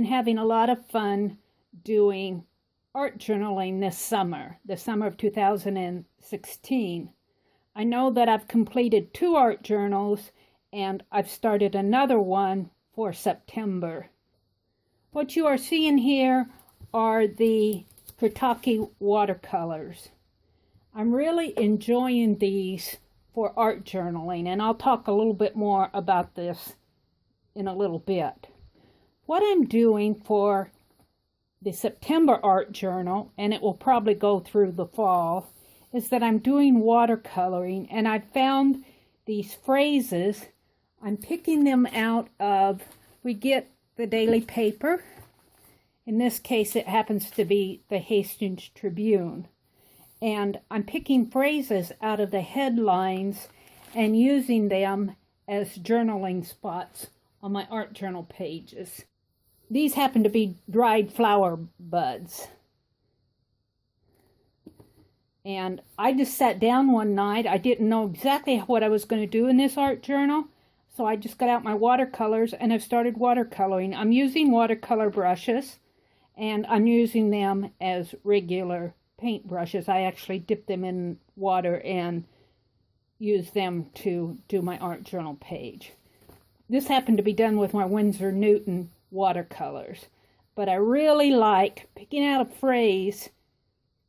been having a lot of fun doing art journaling this summer, the summer of 2016. I know that I've completed 2 art journals and I've started another one for September. What you are seeing here are the Kuretake watercolors. I'm really enjoying these for art journaling, and I'll talk a little bit more about this in a little bit. What I'm doing for the September art journal, and it will probably go through the fall, is that I'm doing watercoloring, and I found these phrases. I'm picking them out of, we get the daily paper. In this case, it happens to be the Hastings Tribune. And I'm picking phrases out of the headlines and using them as journaling spots on my art journal pages. These happen to be dried flower buds. And I just sat down one night. I didn't know exactly what I was going to do in this art journal. So I just got out my watercolors and I've started watercoloring. I'm using watercolor brushes and I'm using them as regular paint brushes. I actually dip them in water and use them to do my art journal page. This happened to be done with my Winsor Newton watercolors, but I really like picking out a phrase.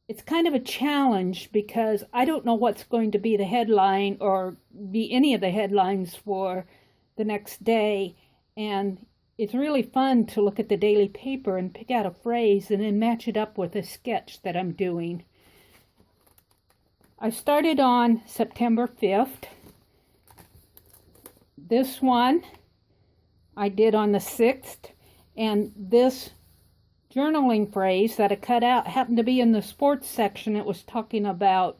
It's kind of a challenge because I don't know what's going to be the headline or be any of the headlines for the next day, and it's really fun to look at the daily paper and pick out a phrase and then match it up with a sketch that I'm doing. I started on September 5th. This one I did on the 6th, and this journaling phrase that I cut out happened to be in the sports section. It was talking about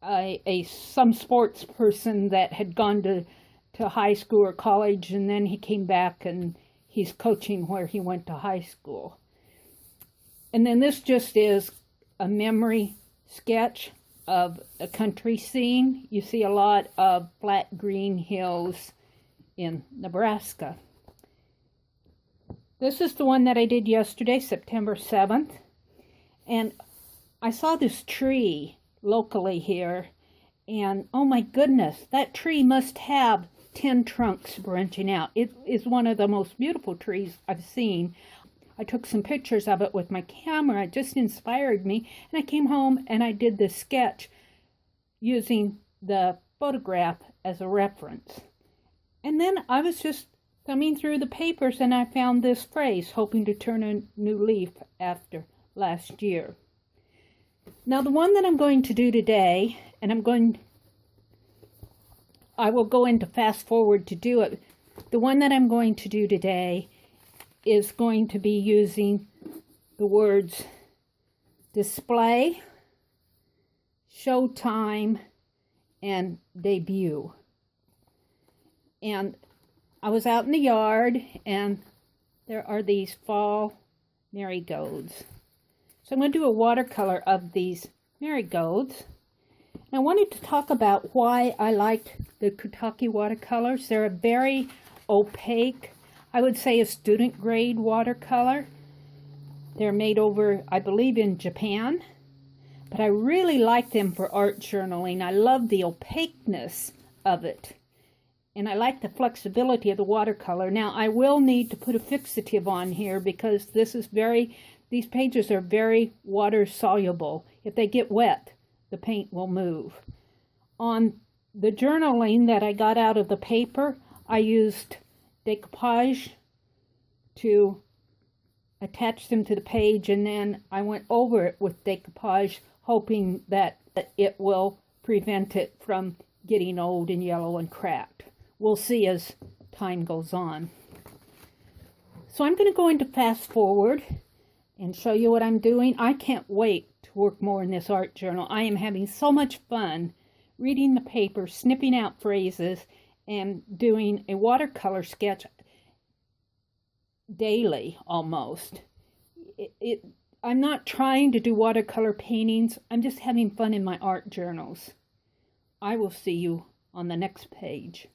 some sports person that had gone to high school or college, and then he came back and he's coaching where he went to high school. And then this just is a memory sketch of a country scene. You see a lot of flat green hills in Nebraska. This is the one that I did yesterday, September 7th. And I saw this tree locally here, and oh my goodness, that tree must have 10 trunks branching out. It is one of the most beautiful trees I've seen. I took some pictures of it with my camera. It just inspired me. And I came home and I did this sketch using the photograph as a reference. And then I was just thumbing through the papers and I found this phrase, hoping to turn a new leaf after last year. Now the one that I'm going to do today, and I will go into fast forward to do it. The one that I'm going to do today is going to be using the words display, showtime, and debut. And I was out in the yard and there are these fall marigolds. So I'm going to do a watercolor of these marigolds. I wanted to talk about why I liked the Kuretake watercolors. They're a very opaque, I would say a student grade watercolor. They're made over, I believe, in Japan. But I really like them for art journaling. I love the opaqueness of it. And I like the flexibility of the watercolor. Now, I will need to put a fixative on here because these pages are very water soluble. If they get wet, the paint will move. On the journaling that I got out of the paper, I used decoupage to attach them to the page, and then I went over it with decoupage, hoping that it will prevent it from getting old and yellow and cracked. We'll see as time goes on. So I'm going to go into fast forward and show you what I'm doing. I can't wait to work more in this art journal. I am having so much fun reading the paper, snipping out phrases, and doing a watercolor sketch daily almost. I'm not trying to do watercolor paintings. I'm just having fun in my art journals. I will see you on the next page.